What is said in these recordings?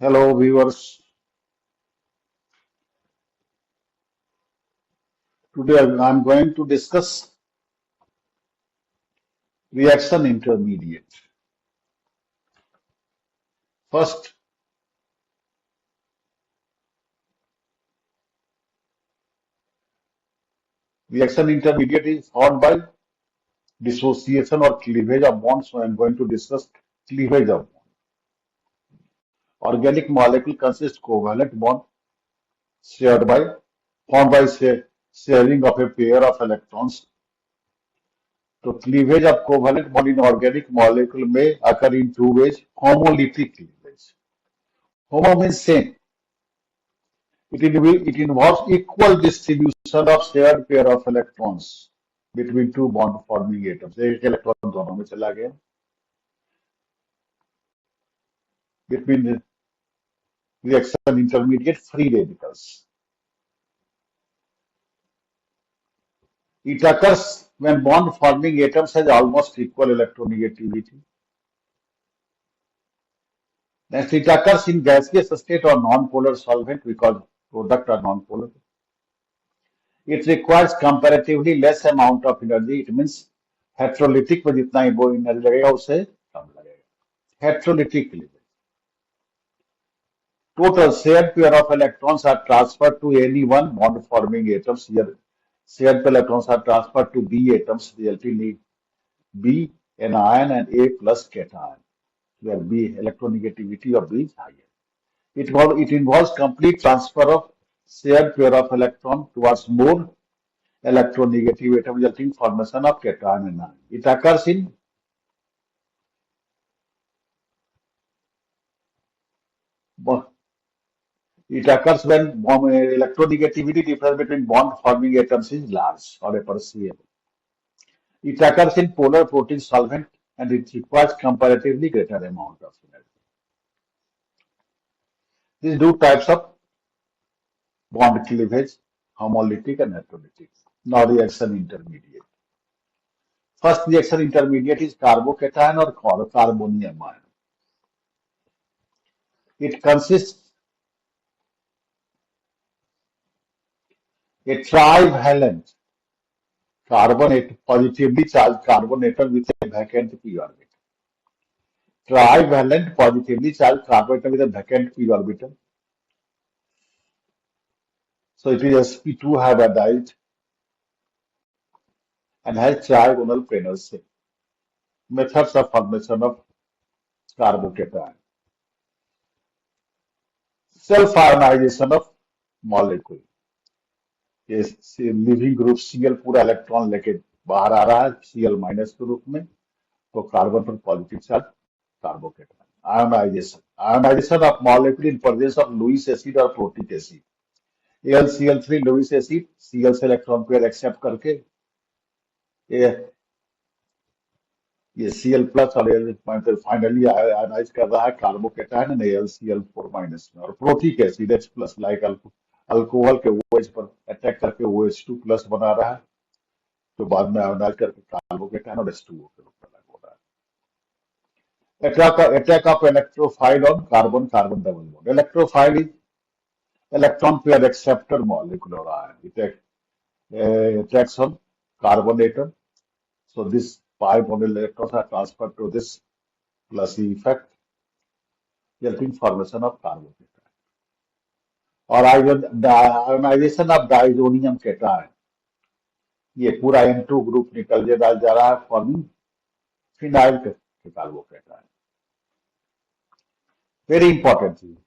Hello viewers, today I'm going to discuss reaction intermediate. First, reaction intermediate is formed by dissociation or cleavage of bonds, so I'm going to discuss cleavage of bond. Organic molecule consists covalent bond shared by formed by sharing of a pair of electrons. So cleavage of covalent bond in organic molecule may occur in two ways, homolytic cleavage. Homo means same. It involves equal distribution of shared pair of electrons between two bond forming atoms. एक electron दोनों में चला गया between the reaction intermediate free radicals. It occurs when bond forming atoms has almost equal electronegativity. Next, it occurs in gaseous state or non-polar solvent because product are non-polar. It requires comparatively less amount of energy. It means heterolytic में जितना ही वो energy लगेगा उससे कम लगेगा. Heterolytic cleavage. Total shared pair of electrons are transferred to any one bond forming atoms. Here, shared pair electrons are transferred to B atoms, resulting in B anion and A plus cation, where B electronegativity of B is higher. It involves complete transfer of shared pair of electron towards more electronegative atom, resulting in formation of cation and anion. It occurs in It occurs when electronegativity difference between bond forming atoms is large or appreciable. It occurs in polar protein solvent and it requires comparatively greater amount of energy. These two types of bond cleavage, homolytic and heterolytic. Now reaction intermediate. First reaction intermediate is carbocation or carbonium ion. It consists a trivalent positively charged carbon atom with a vacant p orbital. Trivalent positively charged carbon atom with a vacant p orbital. So it is sp2 hybridized and has trigonal planar shape. Methods of formation of carbocation. Self-ionization of molecule. ये leaving group Cl पूरा electron लेके बाहर आ रहा है Cl minus के रूप में, तो कार्बन पर positive charge carbocation. Ionization of molecule in presence of Lewis acid or protic acid. AlCl3 Lewis acid Cl से इलेक्ट्रॉन पेयर एक्सेप्ट करके ये Cl प्लस और फाइनली आयनाइज कर रहा है कार्बोकेटायन एंड AlCl4 माइनस में, और protic acid H plus like alcohol के OH पर अटैक करके OH2 प्लस बना रहा है, तो बाद में आयोनाइज करके कार्बोकेटायन और H2O के रूप में अलग हो रहा है. Attack of electrophile on carbon-carbon double bond. Electrophile is electron pair acceptor molecular ion. It attacks on carbon atom. So this pi bonded electrons are transferred to this plus E effect, resulting formation of carbocation. और ionisation of diazonium cation, ये पूरा N2 group निकल जा रहा है forming phenyl carbocation. Very important thing.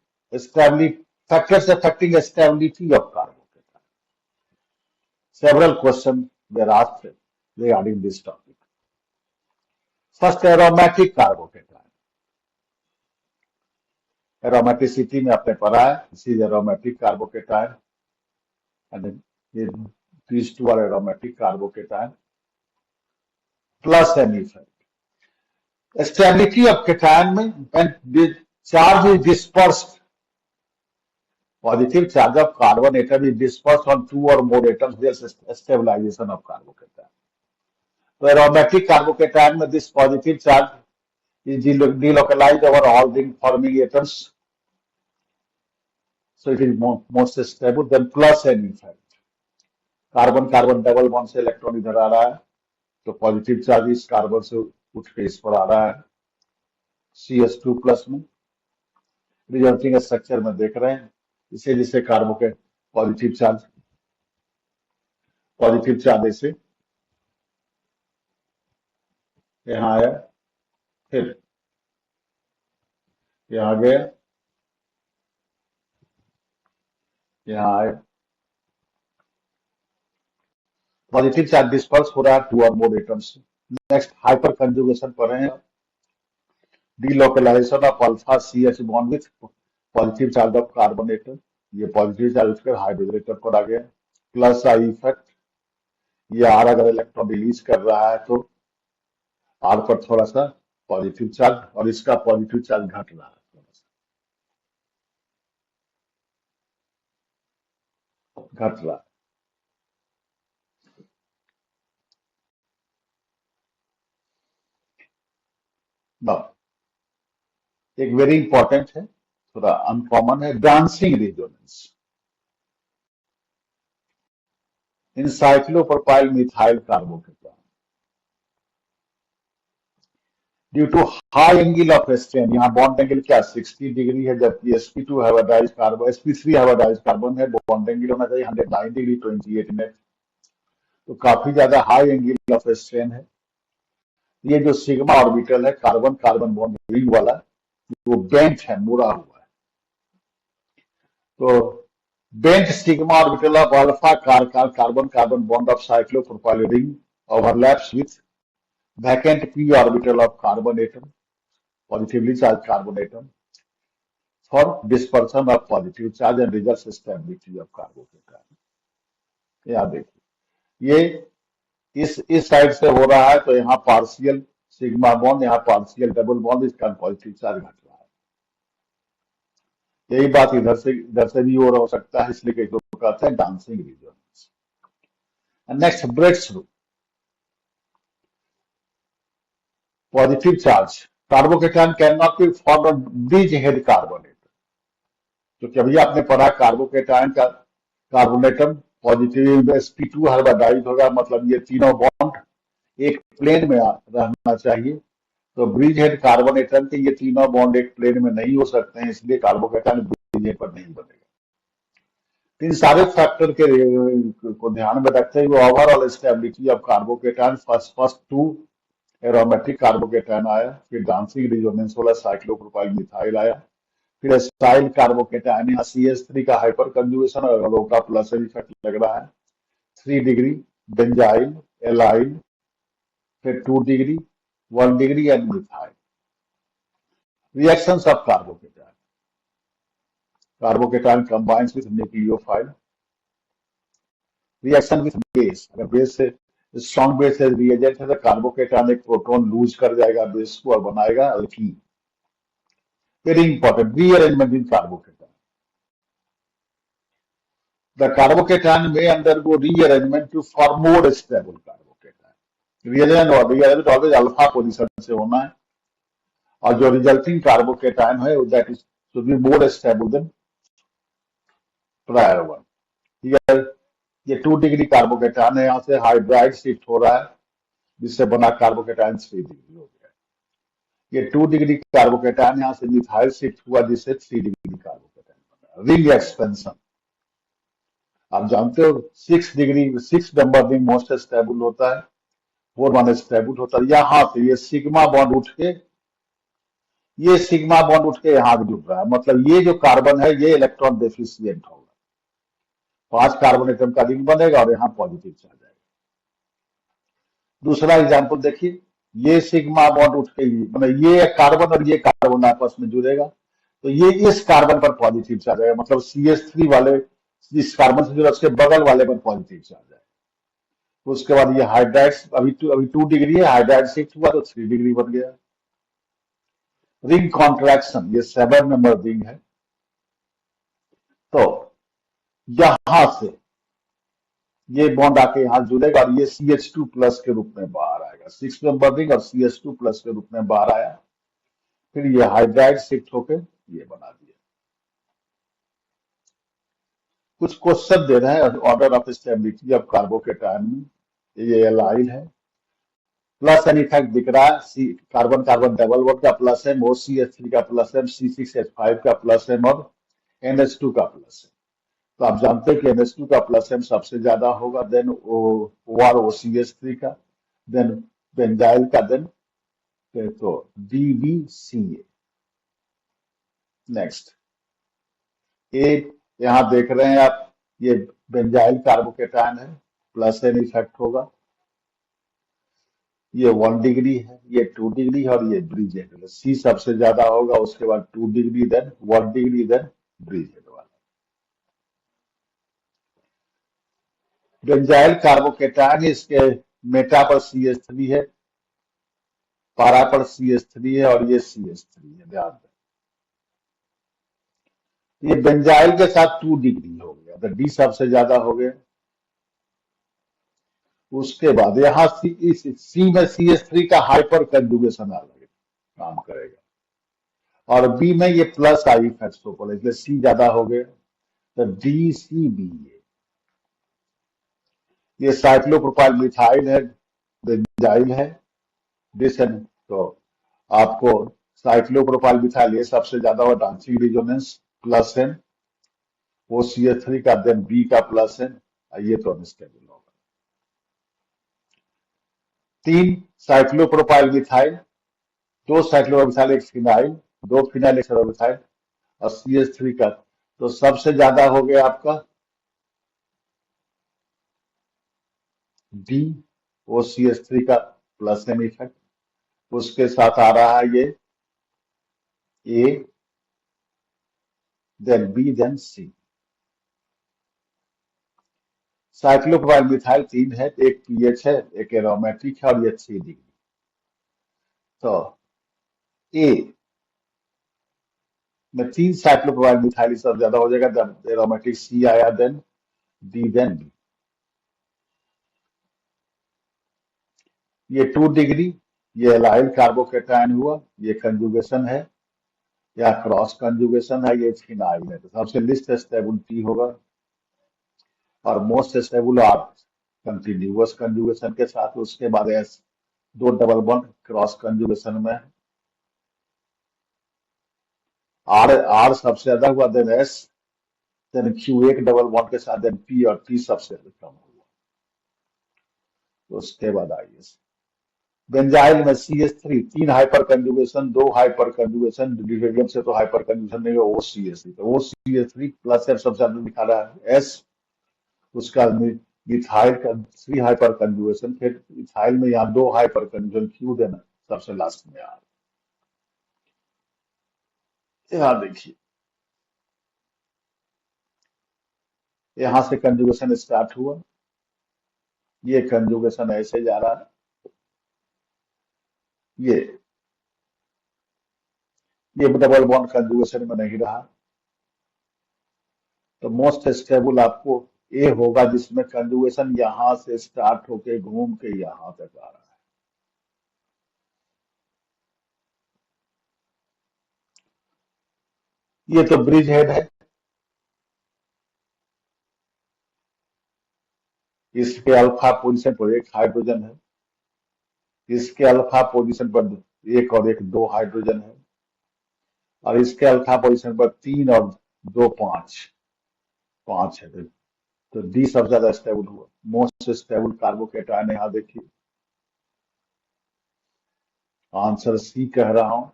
Factors affecting stability of carbocation. Several questions were asked regarding this topic. First, aromatic carbocation. Aromaticity में आपने पढ़ा है, this is aromatic carbocation, and then these two are aromatic carbocation plus an effect. Stability of cation में when the charge is dispersed, positive charge of carbon atom is dispersed on two or more atoms, there is stabilization of carbocation. So aromatic carbocation में this positive charge is delocalized over all ring forming atoms So it is most stable. Then plus n effect. Carbon carbon double bond से electron इधर आ रहा है, तो positive charge इस carbon से उठ के इस पर आ रहा है CH2 प्लस में। रिजल्टिंग स्ट्रक्चर में देख रहे हैं, इसे जिसे कार्बन के पॉजिटिव चार्ज ऐसे यहाँ आया, फिर यहाँ गया, यहाँ आया, पॉजिटिव चार्ज डिस्पर्स हो रहा है टू और more atoms. Next hyperconjugation पर है, delocalization of alpha CH bond with positive charge of carbon atom. ये पॉजिटिव चार्ज उसके हाइड्रोजन एटम पर आ गया। प्लस आई इफेक्ट, ये आर अगर इलेक्ट्रॉन रिलीज कर रहा है तो आर पर थोड़ा सा पॉजिटिव चार्ज, और इसका पॉजिटिव चार्ज घट रहा है, थोड़ा सा घट रहा है। Now, एक वेरी इंपॉर्टेंट है, थोड़ा अनकॉमन है, dancing resonance in cyclopropyl methyl carbocation due to high angle of strain. यहाँ बॉन्ड एंगल क्या 60 डिग्री है, जबकि sp2 hybridized carbon, sp3 hybridized carbon है, बॉन्ड एंगल होना चाहिए 109 डिग्री 28 मिनट, तो काफी ज्यादा हाई एंगल ऑफ स्ट्रेन है। ये जो सिग्मा ऑर्बिटल है कार्बन कार्बन बॉन्ड रिंग वाला, वो बेंट है, मुड़ा हुआ है, तो bent sigma orbital of alpha carbon carbon bond of cyclopropyl ring overlaps with vacant p orbital of carbon atom, positively charged carbon atom, for dispersion of positive charge and results stability of carbocation। याद देखिए, ये इस side से हो रहा है, तो यहाँ पार्शियल सिग्मा बॉन्ड, यहाँ पार्शियल डबल बॉन्ड, इसका पॉजिटिव चार्ज घट रहा है। यही बात इधर से भी हो सकता है, इसलिए कई लोग कहते हैं dancing resonance. Next break through positive charge carbocation cannot be form bridgehead carbonate. तो कभी आपने पढ़ा कार्बोकेटायन का कार्बोनेटम पॉजिटिव sp2 हाइब्रिडाइज होगा, मतलब ये तीनों बॉन्ड एक प्लेन में रहना चाहिए, तो ब्रिज हेड कार्बोनेटम के ये तीनों बॉन्ड एक प्लेन में नहीं हो सकते हैं, इसलिए कार्बोकेटायन ब्रिज हेड पर नहीं बनेगा। इन सारे फैक्टर के को ध्यान में रखते हुए overall stability of carbocation first to aromatic carbocation आया, फिर डांसिंग रिजोनेंस वाला साइक्लोप्रोपाइल मिथाइल आया, फिर एसाइल कार्बोकेटायन, यहाँ CH3 का हाइपर कंजुगेशन और अलोका प्लस इफेक्ट लग रहा है, 3 डिग्री बेंजाइल एलाइल, फिर 2 degree 1 degree and methyl. Reactions of carbocation, carbocation combines with nucleophile, reaction with base, अगर बेस से स्ट्रॉन्ग बेस है रिएजेंट है, तो कार्बोकेटायन एक प्रोटॉन लूज कर जाएगा बेस को और बनाएगा alkene. Very important, rearrangement in carbocation, the carbocation में undergo rearrangement to form more stable carbocation. Rearrangement always alpha position से होना है, और जो रिजल्टिंग कार्बोकेटायन है that is should be more stable than prior one. ये 2 डिग्री कार्बोकेटायन है, यहाँ से हाइड्राइड शिफ्ट हो रहा है, जिससे बना कार्बोकेटायन 3 डिग्री हो गया। ये 2 डिग्री कार्बोकेटायन यहाँ से मिथाइल शिफ्ट हुआ, जिससे 3 डिग्री कार्बोकेटायन बना। रिंग एक्सपेंशन, आप जानते हो 6 degree 6 number ring most stable होता है, 4 वन स्टेबल होता है। यहाँ से ये सिग्मा बॉन्ड उठ के यहाँ जुड़ रहा है, मतलब ये जो कार्बन है ये इलेक्ट्रॉन डेफिशिएंट होगा, 5 कार्बन एटम का रिंग बनेगा और यहाँ पॉजिटिव चार्ज आएगा। दूसरा एग्जांपल देखिए, ये सिग्मा बॉन्ड उठ के मतलब ये कार्बन और ये कार्बन आपस में जुड़ेगा, तो ये इस कार्बन पर पॉजिटिव चार्ज आएगा, मतलब CH3 वाले इस कार्बन से जुड़ा उसके बगल वाले पर पॉजिटिव चार्ज आएगा। उसके बाद ये हाइड्राइड, अभी 2 डिग्री है, हाइड्राइड शिफ्ट हुआ तो 3 डिग्री बन गया। रिंग कॉन्ट्रैक्शन, ये 7 नंबर रिंग है, तो यहां से ये बॉन्ड आके यहां जुड़ेगा और ये CH2 प्लस के रूप में बाहर आएगा, 6 नंबर रिंग और CH2 प्लस के रूप में बाहर आया, फिर ये हाइड्राइड शिफ्ट होकर ये बना दिया। कुछ क्वेश्चन दे रहे हैं order of stability of carbocation में। ये एलाइल है, प्लस एन इफेक्ट दिख रहा है, सी कार्बन कार्बन डबल बॉन्ड का प्लस है, OCH3 का प्लस है, C6H5 का प्लस है और NH2 का प्लस है। तो आप जानते हैं कि NH2 का प्लस एम सबसे ज्यादा होगा, देन OR OCH3 का, देन बेंजाइल का, देन तो DBCA। नेक्स्ट ए, यहाँ देख रहे हैं आप, ये बेंजाइल कार्बोकेटायन है, प्लस एन इफेक्ट होगा। ये 1 डिग्री है, ये 2 डिग्री है और ये ब्रिज हेड। सी सबसे ज्यादा होगा, उसके बाद 2 degree, then 1 degree, then bridgehead वाला। बेंजाइल कार्बोकेटायन, इसके मेटा पर CH3 है, पारा पर CH3 है और ये CH3 है, ध्यान दें। ये बेंजाइल के साथ 2 डिग्री हो गया, तो डी सबसे ज्यादा हो गया। उसके बाद यहाँ इस सी में CH3 का हाइपर कंजुगेशन आ लगेगा, काम करेगा। और बी में ये प्लस आई फैक्सोपल, इसलिए सी ज्यादा हो गया, तो DCB। ये साइक्लोप्रोपाइल मिथाइल है, बेंजाइल है, डिसन। तो आपको साइक्लोप्रोपाइल मिथाइल ये सबसे ज्यादा हो, डांसिंग रिजोनेंस प्लस है, OCH3 का, देन बी का प्लस है, ये तो अनस्टेबल होगा। 3 साइक्लोप्रोपाइल मिथाइल, 2 साइक्लोप्रोपाइल, एक फिनाइल, 2 फिनाइल, एक साइक्लोप्रोपाइल और CH3 का, तो सबसे ज्यादा हो गया आपका डी, OCH3 का प्लस एम इफेक्ट। उसके साथ आ रहा है ये ए, देन बी, देन सी। साइक्लोप्रोपाइल मिथाइल 3 है, एक पीएच है, एक एरोमेटिक है और ये 3 डिग्री। तो ए में 3 साइक्लोप्रोपाइल मिथाइल सब ज्यादा हो जाएगा, जब एरोमेटिक सी आया, देन डी, देन बी। ये 2 डिग्री, ये एलाइल कार्बोकेटायन हुआ, ये कंजुगेशन है या क्रॉस कंजुगेशन है, ये फिनाइल है। तो सबसे लिस्ट स्टेबल टी होगा और most stable R continuous conjugation के साथ। उसके बाद S, 2 double bond cross conjugation में, आर आर सबसे ज्यादा हुआ, देन एस, देन क्यू, एक डबल बॉन्ड के साथ, देन पी और टी सबसे कम हुआ। तो उसके बाद आइए बेंजाइल में CH3, 3 hyper conjugation, 2 hyper conjugation, deuterium से तो हाइपर कंजुगेशन नहीं है, OCH3, तो OCH3 प्लस एफ सबसे ज्यादा दिखा रहा है, एस। उसका मिथाइल का 3 हाइपर कंजुगेशन, फिर इथाइल में यहाँ 2 हाइपर कंजुगेशन, क्यू देना सबसे लास्ट में आ रहा है। यहाँ देखिए, यहाँ से कंजुगेशन स्टार्ट हुआ, ये कंजुगेशन ऐसे जा रहा है, ये ये डबल बॉन्ड कंजुगेशन में नहीं रहा। तो मोस्ट स्टेबल आपको ए होगा, जिसमें कंजुगेशन यहां से स्टार्ट होके घूम के यहां तक आ रहा है। ये तो ब्रिज हेड है, इसके अल्फा पोजीशन पर एक हाइड्रोजन है, इसके अल्फा पोजीशन पर एक और एक, 2 हाइड्रोजन है, और इसके अल्फा पोजीशन पर 3 और 2, 5, 5 है। तो डी सबसे ज्यादा स्टेबल हुआ, मोस्ट स्टेबल कार्बोकेटायन। यहाँ देखिए, आंसर सी कह रहा हूं।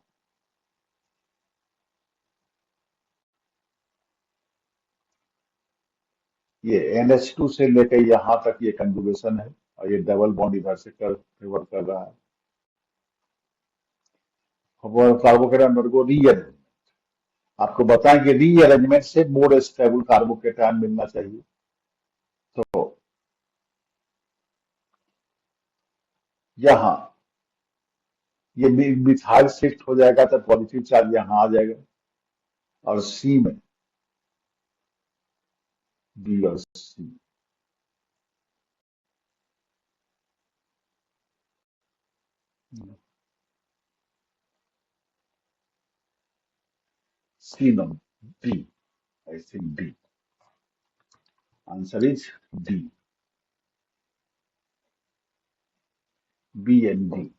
ये NH2 से लेकर यहां तक ये कंजुगेशन है, और ये डबल बॉन्ड इधर से कर फेवर कर रहा है। कार्बोकेटायन को रीअरेंज, आपको बताएं कि रीअरेंजमेंट से मोर स्टेबल कार्बोकेटायन मिलना चाहिए। तो यहाँ ये मिथाइल शिफ्ट हो जाएगा, तो पॉजिटिव चार्ज यहाँ आ जाएगा, और सी में बी और C, C no D, I think D. Answer is D, B and D.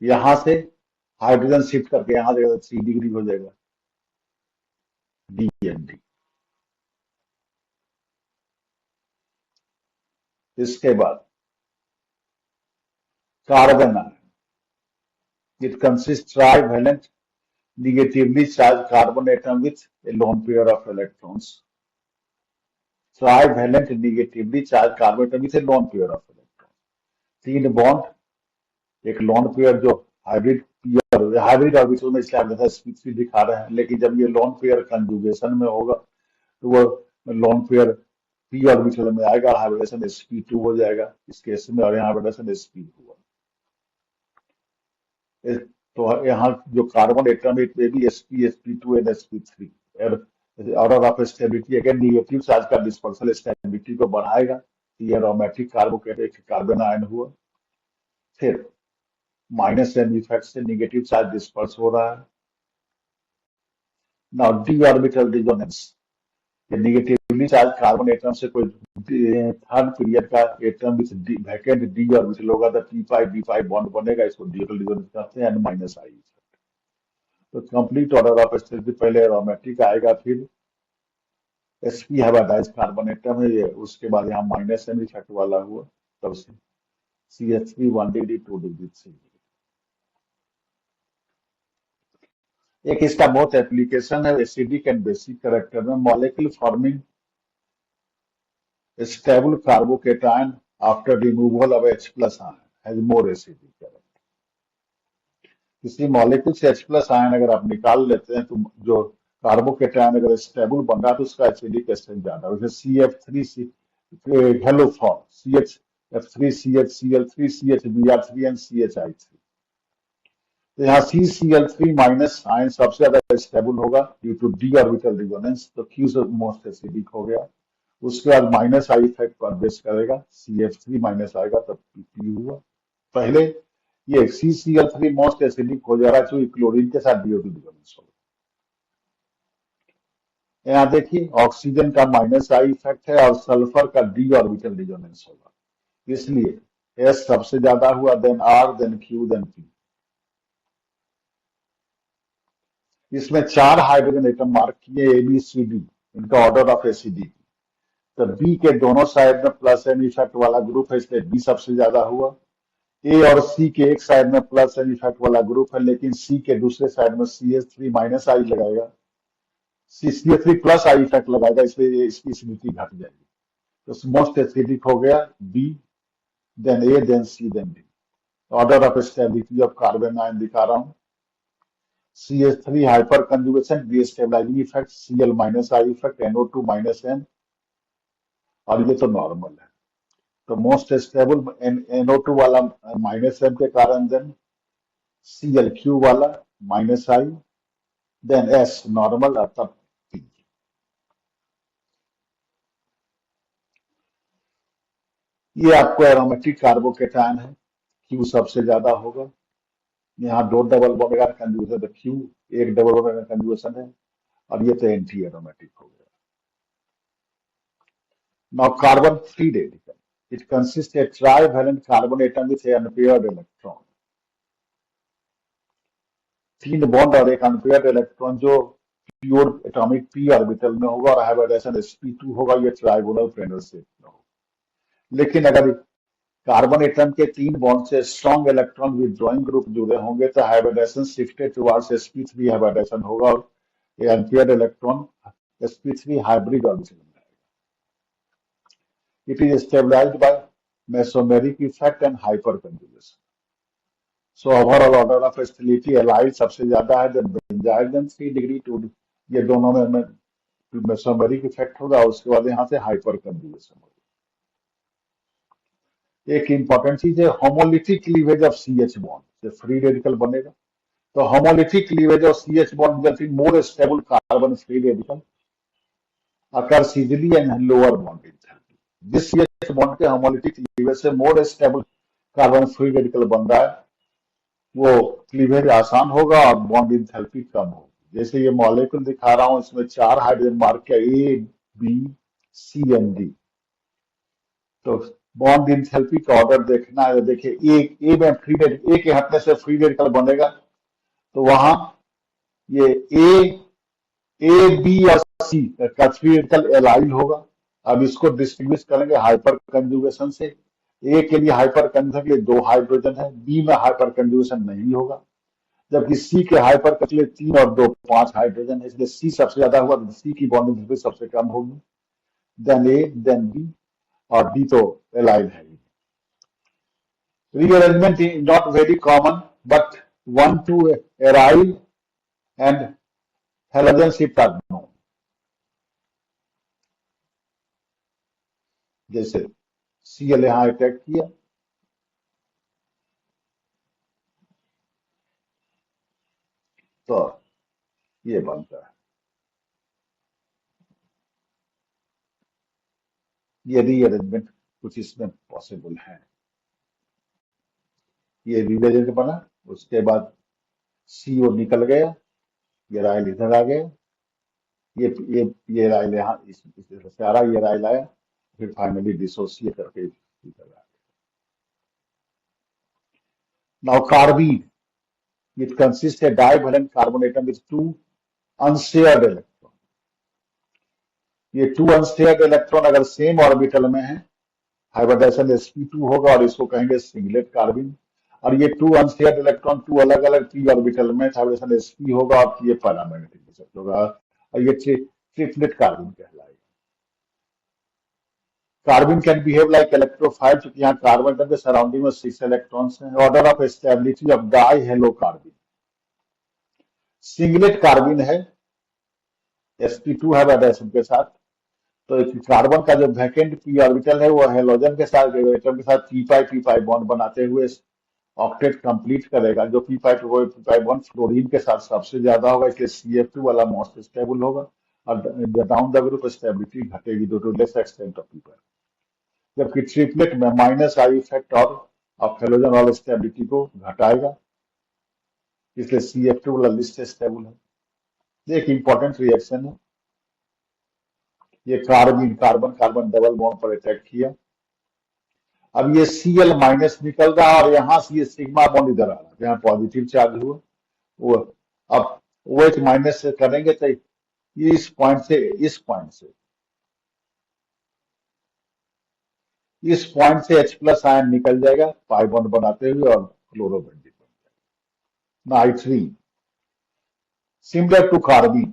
यहां से हाइड्रोजन शिफ्ट करके यहां जाएगा 3 डिग्री हो जाएगा, डी एंड डी। इसके बाद carbon ion, it consist trivalent negatively charged carbon atom with a lone pair of electrons. Trivalent negatively charged carbon atom with a lone pair of electrons. तीन bond, एक lone pair जो hybrid pair, hybrid orbital में इसलिए आप sp3 दिखा रहे हैं, लेकिन जब ये लोन पेयर कंजुगेशन में होगा तो वो लोन पेयर पी ऑर्बिटल में आएगा, हाइब्रिडेशन sp2 हो जाएगा इस केस में, और यहाँ हाइब्रिडेशन sp हुआ। तो यहाँ जो कार्बन एटम इट में भी sp2 and sp3, order of stability again negative charge का डिस्पर्सल स्टेबिलिटी को बढ़ाएगा, ये एरोमेटिक कार्बन आयन हुआ। फिर माइनस एन इफेक्ट से निगेटिव चार्ज डिस्पर्स हो रहा है। नाउ डी ऑर्बिटल रिजोनेंस, ये निगेटिवली चार्ज कार्बन एटम से कोई थर्ड पीरियड का atom with vacant D orbital होगा तो p5d5 बॉन्ड बनेगा, इसको डी ऑर्बिटल रिजोनेंस कहते हैं, माइनस आई। तो कंप्लीट ऑर्डर ऑफ स्टेबिलिटी पहले एरोमेटिक आएगा, फिर sp हाइब्रिडाइज्ड कार्बन एटम है ये, उसके बाद यहाँ माइनस एन इफेक्ट वाला हुआ, तब से CH3 1 डिग्री 2 डिग्री 3 डिग्री। एक इसका बहुत एप्लीकेशन है एसिडिक एंड बेसिक कैरेक्टर में, molecule forming stable carbocation after removal of H plus ion has more acidic character. किसी मॉलिक्यूल से H प्लस आयन अगर आप निकाल लेते हैं तो जो कार्बोकेटायन अगर स्टेबल बन रहा है तो उसका एसिडिक स्ट्रेंथ ज्यादा, जैसे CF3 hello form CHF3 CHCl3 CHBr3 and CHI3। तो यहाँ CCl3 माइनस आयन सबसे ज्यादा स्टेबल होगा due to d orbital resonance, तो Q से मोस्ट एसिडिक हो गया। उसके बाद माइनस आई इफेक्ट पर बेस करेगा, CF3 माइनस आएगा तब PP हुआ। पहले ये CCl3 मोस्ट एसिडिक हो जा रहा है तो क्लोरीन के साथ डी ऑर्बिटल रिजोनेंस होगा। यहाँ देखिए ऑक्सीजन का माइनस आई इफेक्ट है और सल्फर का डी ऑर्बिटल रिजोनेंस होगा, इसलिए S सबसे ज्यादा हुआ, then R, then Q, then P। इसमें 4 हाइड्रोजन एटम मार्क किए ABCD, इनका ऑर्डर ऑफ एसिडिटी। तो बी के दोनों साइड में प्लस एन इफेक्ट वाला ग्रुप है, इसलिए बी सबसे ज्यादा हुआ। ए और सी के एक साइड में प्लस एन इफेक्ट वाला ग्रुप है, लेकिन सी के दूसरे साइड में CH3 माइनस आई लगाएगा, CH3 प्लस आई इफेक्ट लगाएगा, इसलिए इसकी एसिडिटी घट जाएगी। तो मोस्ट एसिडिक हो गया B, then A, then C, then D. Order of stability of carbanion दिखा रहा हूं, CH3 hyperconjugation destabilizing effect, Cl minus I effect, NO2 minus N, और ये तो नॉर्मल है। तो मोस्ट स्टेबल NO2 वाला माइनस एम के कारण, देन ClQ वाला माइनस आई, देन S नॉर्मल, और तब P। ये आपको एरोमेटिक कार्बोकेटायन है, Q सबसे ज्यादा होगा। यहाँ 2 डबल बॉन्ड का कंजुगेशन, तो Q एक डबल बॉन्ड का कंजुगेशन है, और ये तो एंटी एरोमेटिक हो गया। Now carbon free radical, it consists a trivalent carbon atom with an unpaired electron। तीन बॉन्ड और एक अनपेयर्ड इलेक्ट्रॉन जो प्योर एटॉमिक p ऑर्बिटल में होगा और हाइब्रिडेशन sp2 होगा, ये ट्राइगोनल पेंडल शेप में होगा। लेकिन अगर कार्बन एटम के तीन बॉन्ड से स्ट्रॉन्ग इलेक्ट्रॉन विथड्रॉइंग ग्रुप जुड़े होंगे तो hybridisation shifted towards sp3 hybridisation होगा, और ये unpaired electron sp3 hybrid orbital में आएगा। It is stabilized by mesomeric effect and hyperconjugation. So overall order of stability allyl सबसे ज्यादा है, देन बेंजाइल, देन 3 डिग्री 2, ये दोनों में मेसोमेरिक इफेक्ट होगा, उसके बाद यहाँ से हाइपर कंजुगेशन होगा। एक इंपॉर्टेंट चीज है homolytic cleavage of CH bond, से फ्री रेडिकल बनेगा। तो homolytic cleavage of CH bond resulting more stable carbon free radical occurs easily and lower bond enthalpy। जिस CH बॉन्ड के होमोलिथिक क्लीवेज से more stable carbon free radical बन रहा है वो क्लीवेज आसान होगा और बॉन्ड इंथैल्पी कम होगी। जैसे ये मॉलिक्यूल दिखा रहा हूं, इसमें 4 हाइड्रोजन मार्क किया, A, B, CND। तो बॉन्ड इंथैल्पी का ऑर्डर देखना है, देखिए ए में फ्री रेड, ए के हटने से फ्री रेडिकल बनेगा, तो वहां ये ए बी और सी का फ्री रेडिकल एलाइल होगा। अब इसको डिस्टिंग्विश करेंगे हाइपर कंजुगेशन से। ए के लिए हाइपर कंजुगेशन के लिए 2 हाइड्रोजन है, बी में हाइपर कंजुगेशन नहीं होगा, जबकि सी के हाइपर के लिए 3 और 2 5 हाइड्रोजन है, इसलिए सी सबसे ज्यादा हुआ, तो सी की बॉन्डिंग एनर्जी सबसे कम होगी, देन ए, देन बी, और डी तो एलाइल है। Rearrangement is not very common, but 1, 2 aryl and halogen shift are known. जैसे Cl यहां अटैक किया, तो ये बनता है। ये रीअरेंजमेंट कुछ इसमें पॉसिबल है। ये रीअरेंजमेंट बना, उसके बाद CO निकल गया, ये राइल इधर आ गया, ये राइल यहाँ इस तरह से आ रहा, ये राइल आया, फिर फाइनली डिसोसिएट करके इधर आ गया। Now carbene, it consists a divalent carbon atom with 2 unshared electron। ये 2 unshared electron अगर सेम ऑर्बिटल में है, हाइब्रिडाइजेशन sp2 होगा और इसको कहेंगे सिंगलेट कार्बिन। और ये 2 unshared इलेक्ट्रॉन 2 अलग-अलग p ऑर्बिटल में, हाइब्रिडाइजेशन sp होगा और ये पैरामैग्नेटिक होगा, और ये ट्रिपलेट कार्बिन कहलाएगा। कार्बिन कैन बिहेव लाइक इलेक्ट्रोफाइल, क्योंकि यहाँ कार्बन एटम के सराउंडिंग में 6 इलेक्ट्रॉन्स हैं। Order of stability of dihalo carbene, singlet carbene है, sp2 है हाइब्रिडाइजेशन के साथ, तो कार्बन का जो वैकेंट p ऑर्बिटल है वो हेलोजन के साथ, एटम के साथ p5 बॉन्ड बनाते हुए ऑक्टेट कंप्लीट करेगा। जो p5 बॉन्ड फ्लोरीन के साथ सबसे ज्यादा होगा, इसलिए CF2 वाला मोस्ट स्टेबल होगा, और डाउन द ग्रुप स्टेबिलिटी घटेगी due to less extent of p5। जबकि ट्रिपलेट में माइनस आई इफेक्ट और ऑफ हेलोजन वाला स्टेबिलिटी को घटाएगा, इसलिए CF2 वाला लिस्ट स्टेबल है। ये एक इंपॉर्टेंट रिएक्शन है। ये कार्बन कार्बन डबल बॉन्ड पर अटैक किया, अब ये Cl माइनस निकल रहा है और यहां से ये सिग्मा बॉन्ड इधर आ रहा है, जहां पॉजिटिव चार्ज हुआ वो, अब OH माइनस से करेंगे तो इस पॉइंट से H प्लस आयन निकल जाएगा पाई बॉन्ड बनाते हुए और क्लोरोबेंजीन बन जाएगा। नाइट्रीन सिमिलर टू कार्बन,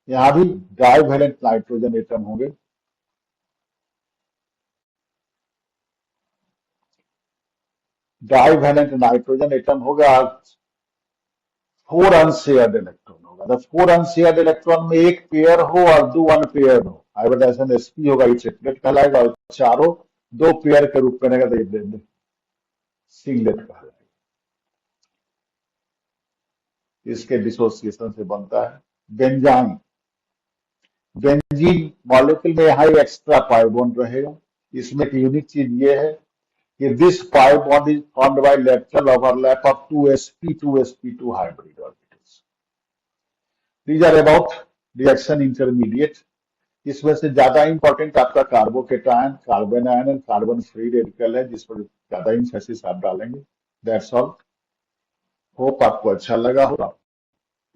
यहां भी डाइवैलेंट नाइट्रोजन एटम होंगे, डाइवैलेंट नाइट्रोजन एटम होगा, 4 अनशेयर्ड इलेक्ट्रॉन होगा। तो 4 अनशेयर्ड इलेक्ट्रॉन में एक पेयर हो और 2 अनपेयर्ड हो, हाइब्रिडाइजेशन sp होगा, ये ट्रिपलेट कहलाएगा, और चारों 2 पेयर के रूप में रहेगा तो ये सिंगलेट कहलाएगा। इसके डिसोसिएशन से बनता है बेंजाइन। बेंजीन मॉलिक्यूल में यहाँ एक्स्ट्रा पाई बॉन्ड रहेगा। इसमें एक यूनिक चीज ये है कि this pi bond is formed by lateral overlap of 2sp2 hybrid orbitals. These are about reaction intermediate। इसमें से ज्यादा इंपॉर्टेंट आपका carbocation, carbon ion and carbon free radical है, जिस पर ज्यादा इंफेसिस आप डालेंगे। That's all. होप आपको अच्छा लगा होगा।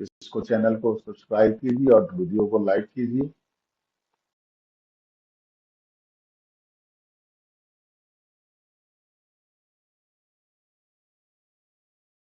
इसको चैनल को सब्सक्राइब कीजिए और वीडियो को लाइक कीजिए।